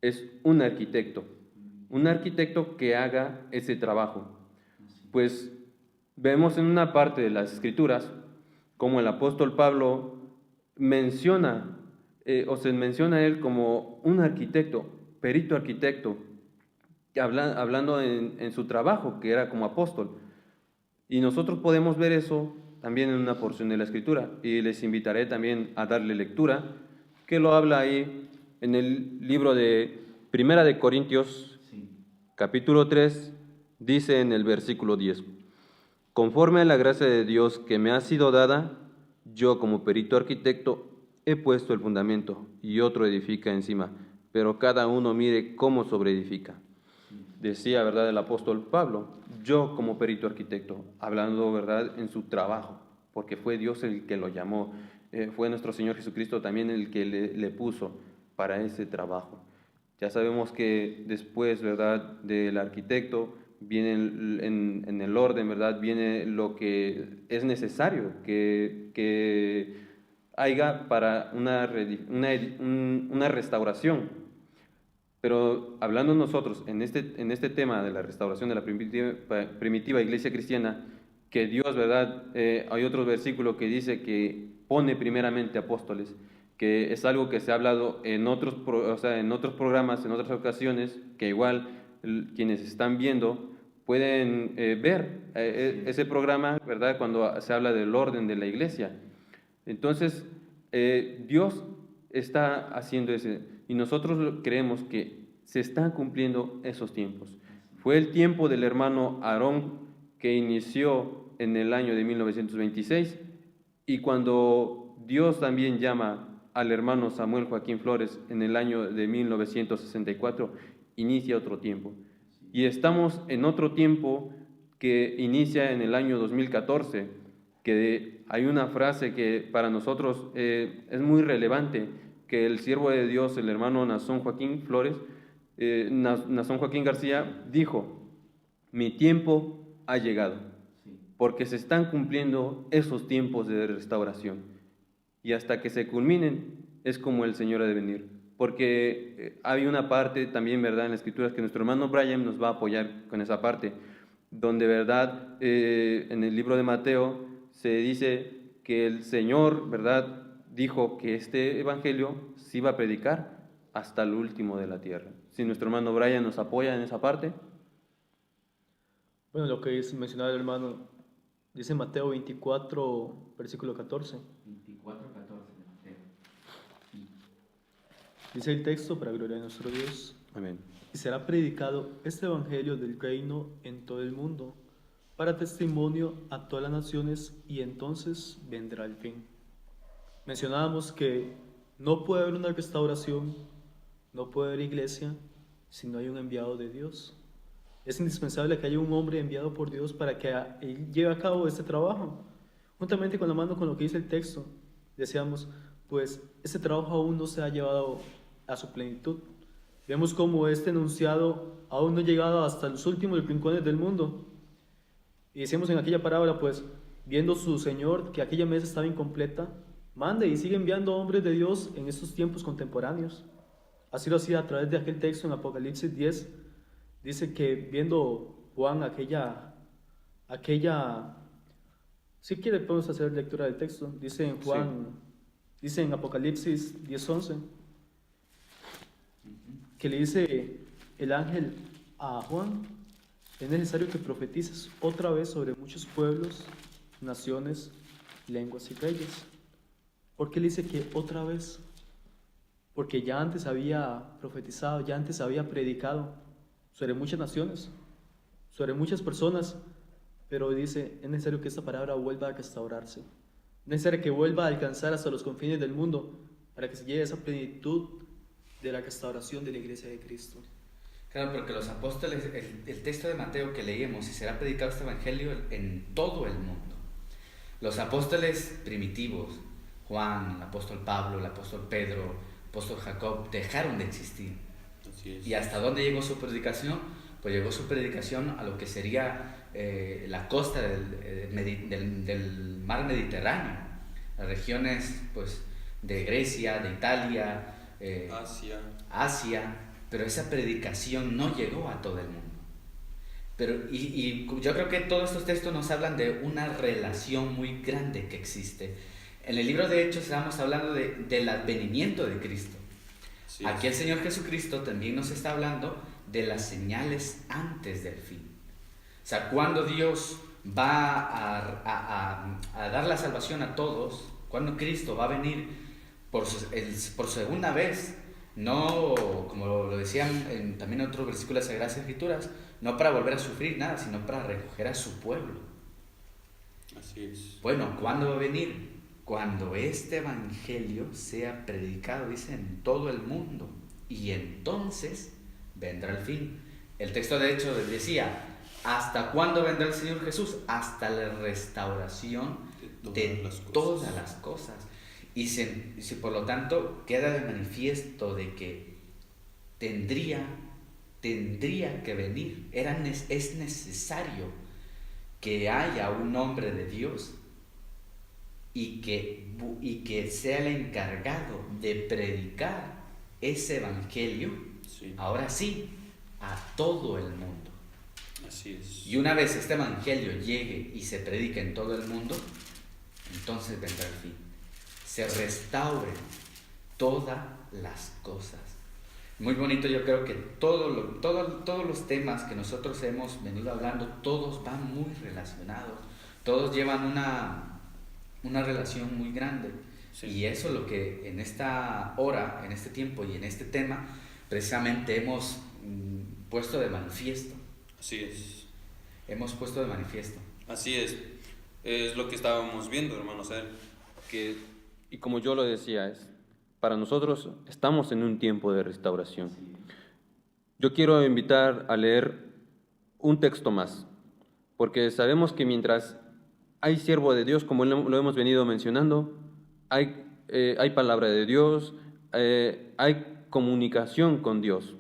Es un arquitecto que haga ese trabajo. Pues vemos en una parte de las Escrituras como el apóstol Pablo menciona se menciona a él como un arquitecto, perito arquitecto, hablando en su trabajo, que era como apóstol. Y nosotros podemos ver eso también en una porción de la Escritura, y les invitaré también a darle lectura, que lo habla ahí en el libro de Primera de Corintios, capítulo 3, dice en el versículo 10, conforme a la gracia de Dios que me ha sido dada, yo como perito arquitecto he puesto el fundamento y otro edifica encima, pero cada uno mire cómo sobreedifica. Decía, ¿verdad?, el apóstol Pablo, yo como perito arquitecto, hablando, ¿verdad?, en su trabajo, porque fue Dios el que lo llamó, fue nuestro Señor Jesucristo también el que le puso para ese trabajo. Ya sabemos que después, ¿verdad?, del arquitecto viene en el orden, ¿verdad?, viene lo que es necesario que haya para una restauración. Pero hablando nosotros en este tema de la restauración de la primitiva iglesia cristiana, que Dios, ¿verdad? Hay otro versículo que dice que pone primeramente apóstoles, que es algo que se ha hablado en otros programas, en otras ocasiones, que igual quienes están viendo pueden ver ese programa, ¿verdad?, cuando se habla del orden de la iglesia. Entonces, Dios está haciendo ese, y nosotros creemos que se están cumpliendo esos tiempos. Fue el tiempo del hermano Aarón que inició en el año de 1926, y cuando Dios también llama al hermano Samuel Joaquín Flores en el año de 1964, inicia otro tiempo. Y estamos en otro tiempo que inicia en el año 2014, que hay una frase que para nosotros es muy relevante, que el siervo de Dios, el hermano Nazón Joaquín Flores, Nazón Joaquín García, dijo, mi tiempo ha llegado, porque se están cumpliendo esos tiempos de restauración, y hasta que se culminen es como el Señor ha de venir, porque hay una parte también, ¿verdad?, en las Escrituras que nuestro hermano Brian nos va a apoyar con esa parte, donde, ¿verdad?, en el libro de Mateo se dice que el Señor, ¿verdad?, dijo que este evangelio se iba a predicar hasta el último de la tierra. Si nuestro hermano Brian nos apoya en esa parte. Bueno, lo que es mencionado el hermano, dice Mateo 24, versículo 14. 24, 14 de Mateo. Dice el texto, para gloria de nuestro Dios: Amén. y será predicado este evangelio del reino en todo el mundo, para testimonio a todas las naciones, y entonces vendrá el fin. Mencionábamos que no puede haber una restauración, no puede haber iglesia, si no hay un enviado de Dios. Es indispensable que haya un hombre enviado por Dios para que él lleve a cabo este trabajo. Juntamente con la mano con lo que dice el texto, decíamos, pues este trabajo aún no se ha llevado a su plenitud. Vemos cómo este enunciado aún no ha llegado hasta los últimos rincones del mundo. Y decíamos en aquella parábola, pues, viendo su Señor que aquella mesa estaba incompleta, mande y sigue enviando hombres de Dios en estos tiempos contemporáneos. Así lo hacía a través de aquel texto en Apocalipsis 10. Dice que viendo Juan si quiere podemos hacer lectura del texto. Dice en Juan, dice en Apocalipsis 10:11, que le dice el ángel a Juan: es necesario que profetices otra vez sobre muchos pueblos, naciones, lenguas y reyes. ¿Por qué le dice que otra vez? Porque ya antes había profetizado, ya antes había predicado sobre muchas naciones, sobre muchas personas, pero dice, es necesario que esta palabra vuelva a restaurarse. Es necesario que vuelva a alcanzar hasta los confines del mundo para que se llegue a esa plenitud de la restauración de la iglesia de Cristo. Claro, porque los apóstoles, el texto de Mateo que leímos, y será predicado este evangelio en todo el mundo. Los apóstoles primitivos, Juan, el apóstol Pablo, el apóstol Pedro, el apóstol Jacob, dejaron de existir. Así es. ¿Y hasta dónde llegó su predicación? Pues llegó su predicación a lo que sería la costa del mar Mediterráneo, las regiones pues, de Grecia, de Italia, Asia, pero esa predicación no llegó a todo el mundo. Y yo creo que todos estos textos nos hablan de una relación muy grande que existe. En el libro de Hechos estamos hablando del advenimiento de Cristo. Sí, aquí el Señor Jesucristo también nos está hablando de las señales antes del fin. O sea, cuando Dios va a dar la salvación a todos, cuando Cristo va a venir por segunda vez, no, como lo decían también en otros versículos de las Sagradas Escrituras, no para volver a sufrir nada, sino para recoger a su pueblo. Así es. Bueno, ¿cuándo va a venir? Cuando este evangelio sea predicado, dice, en todo el mundo, y entonces vendrá el fin. El texto de hecho decía, ¿hasta cuándo vendrá el Señor Jesús? Hasta la restauración de todas las cosas. Y si por lo tanto queda de manifiesto de que tendría que venir, es necesario que haya un hombre de Dios y que sea el encargado de predicar ese evangelio, sí, ahora sí, a todo el mundo. Así es. Y una vez este evangelio llegue y se predique en todo el mundo, entonces vendrá el fin. Se restauren todas las cosas. Muy bonito, yo creo que todos los temas que nosotros hemos venido hablando, todos van muy relacionados, todos llevan una relación muy grande. Sí. Y eso es lo que en esta hora, en este tiempo y en este tema, precisamente hemos puesto de manifiesto. Así es. Hemos puesto de manifiesto. Así es lo que estábamos viendo, hermanos, y como yo lo decía, para nosotros estamos en un tiempo de restauración. Yo quiero invitar a leer un texto más, porque sabemos que mientras hay siervo de Dios, como lo hemos venido mencionando, hay palabra de Dios, hay comunicación con Dios.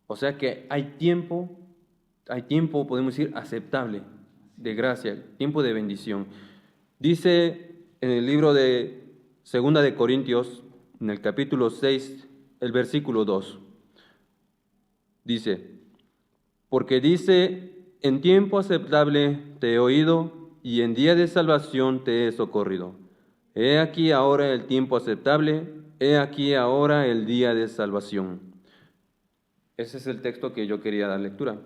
O sea que hay tiempo, podemos decir, aceptable, de gracia, tiempo de bendición. Dice en el libro de Segunda de Corintios, en el capítulo 6, el versículo 2, dice, porque dice, en tiempo aceptable te he oído y en día de salvación te he socorrido. He aquí ahora el tiempo aceptable, he aquí ahora el día de salvación. Ese es el texto que yo quería dar lectura,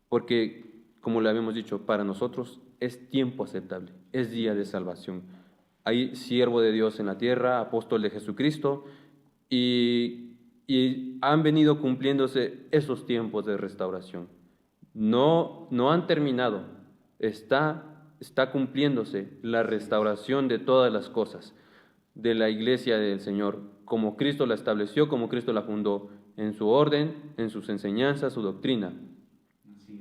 porque, como le habíamos dicho, para nosotros es tiempo aceptable, es día de salvación. Hay siervo de Dios en la tierra, apóstol de Jesucristo, y han venido cumpliéndose esos tiempos de restauración. No han terminado, está cumpliéndose la restauración de todas las cosas, de la iglesia del Señor, como Cristo la estableció, como Cristo la fundó, en su orden, en sus enseñanzas, su doctrina.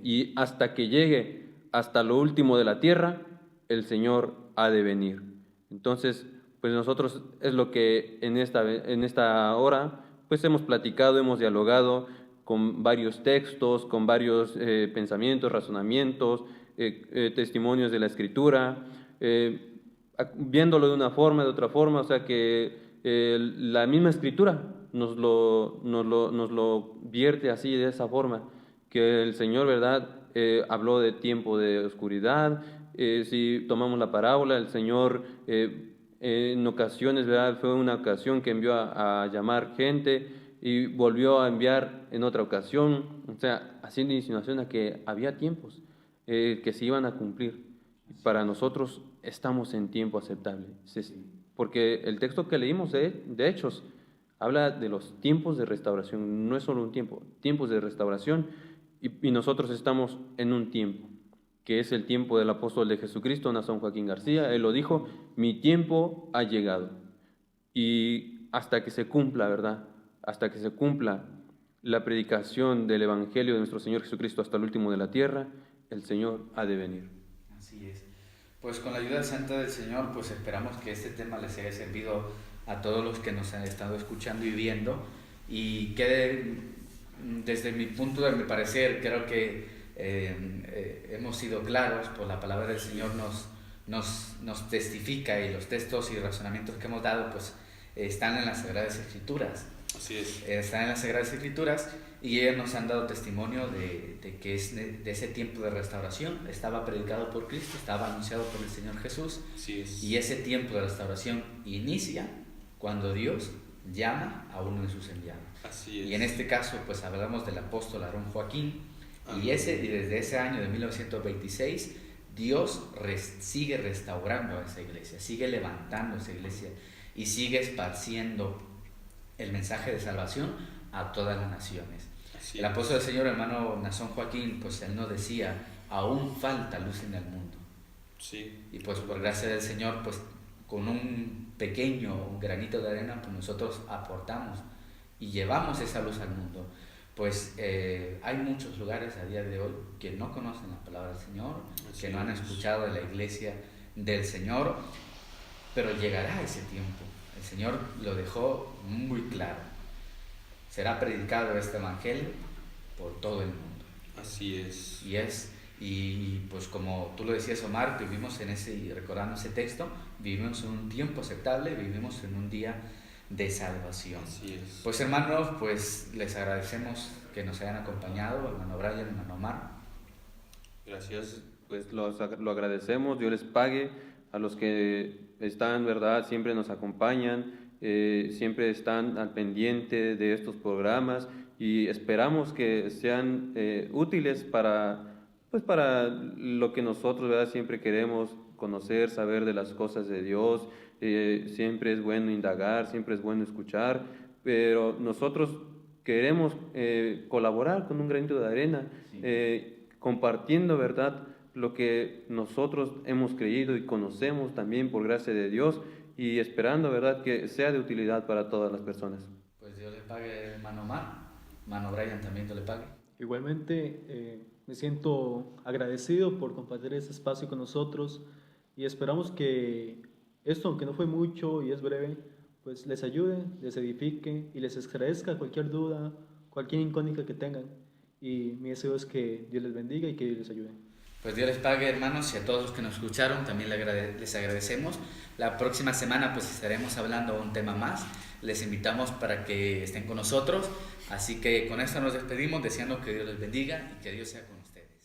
Y hasta que llegue hasta lo último de la tierra, el Señor ha de venir. Entonces, pues nosotros es lo que en esta hora, pues hemos platicado, hemos dialogado con varios textos, con varios pensamientos, razonamientos, testimonios de la Escritura, viéndolo de una forma, de otra forma, o sea que la misma Escritura nos lo vierte así, de esa forma, que el Señor, ¿verdad?, habló de tiempo de oscuridad. Si tomamos la parábola, el Señor en ocasiones, ¿verdad?, fue una ocasión que envió a llamar gente y volvió a enviar en otra ocasión, o sea, haciendo insinuación a que había tiempos que se iban a cumplir. Para nosotros estamos en tiempo aceptable, porque el texto que leímos de Hechos habla de los tiempos de restauración, no es solo un tiempo, tiempos de restauración, y nosotros estamos en un tiempo, que es el tiempo del apóstol de Jesucristo, Nazón Joaquín García. Él lo dijo: mi tiempo ha llegado, y hasta que se cumpla, ¿verdad?, hasta que se cumpla la predicación del Evangelio de nuestro Señor Jesucristo hasta el último de la tierra, el Señor ha de venir. Así es. Pues con la ayuda santa del Señor, pues esperamos que este tema les haya servido a todos los que nos han estado escuchando y viendo, y que desde mi punto de mi parecer, creo que hemos sido claros, pues la palabra del Señor nos testifica, y los textos y razonamientos que hemos dado pues están en las Sagradas Escrituras. Así es. Están en las Sagradas Escrituras, y ellos nos han dado testimonio de que es de ese tiempo de restauración. Estaba predicado por Cristo, estaba anunciado por el Señor Jesús. Así es. Y ese tiempo de restauración inicia cuando Dios llama a uno de sus enviados. Así es. Y en este caso pues hablamos del apóstol Aarón Joaquín. Amén. Y desde ese año de 1926 Dios sigue restaurando a esa iglesia, sigue levantando esa iglesia y sigue esparciendo el mensaje de salvación a todas las naciones. Así El apóstol del Señor, hermano Nazón Joaquín, pues él nos decía: aún falta luz en el mundo. Sí. Y pues por gracia del Señor, pues con un granito de arena, pues nosotros aportamos y llevamos esa luz al mundo. Pues hay muchos lugares a día de hoy que no conocen la palabra del Señor, que no han escuchado de la iglesia del Señor, pero llegará ese tiempo. El Señor lo dejó muy claro: será predicado este evangelio por todo el mundo. Así es. Y pues como tú lo decías, Omar, vivimos recordando ese texto, vivimos en un tiempo aceptable, vivimos en un día de salvación. Así es. Pues hermanos, pues les agradecemos que nos hayan acompañado, hermano Brian, hermano Omar. Gracias, pues lo agradecemos. Dios les pague a los que están, ¿verdad?, siempre nos acompañan, siempre están al pendiente de estos programas, y esperamos que sean útiles para lo que nosotros, ¿verdad?, siempre queremos conocer, saber de las cosas de Dios. Siempre es bueno indagar, siempre es bueno escuchar, pero nosotros queremos colaborar con un granito de arena, compartiendo, ¿verdad?, lo que nosotros hemos creído y conocemos también por gracia de Dios, y esperando, ¿verdad?, que sea de utilidad para todas las personas. Pues Dios le pague, hermano Omar. Hermano Brian, también Dios le pague. Igualmente, me siento agradecido por compartir este espacio con nosotros, y esperamos que esto, aunque no fue mucho y es breve, pues les ayude, les edifique y les esclarezca cualquier duda, cualquier incógnita que tengan. Y mi deseo es que Dios les bendiga y que Dios les ayude. Pues Dios les pague, hermanos, y a todos los que nos escucharon también les agradecemos. La próxima semana pues estaremos hablando de un tema más. Les invitamos para que estén con nosotros. Así que con esto nos despedimos, deseando que Dios les bendiga y que Dios sea con ustedes.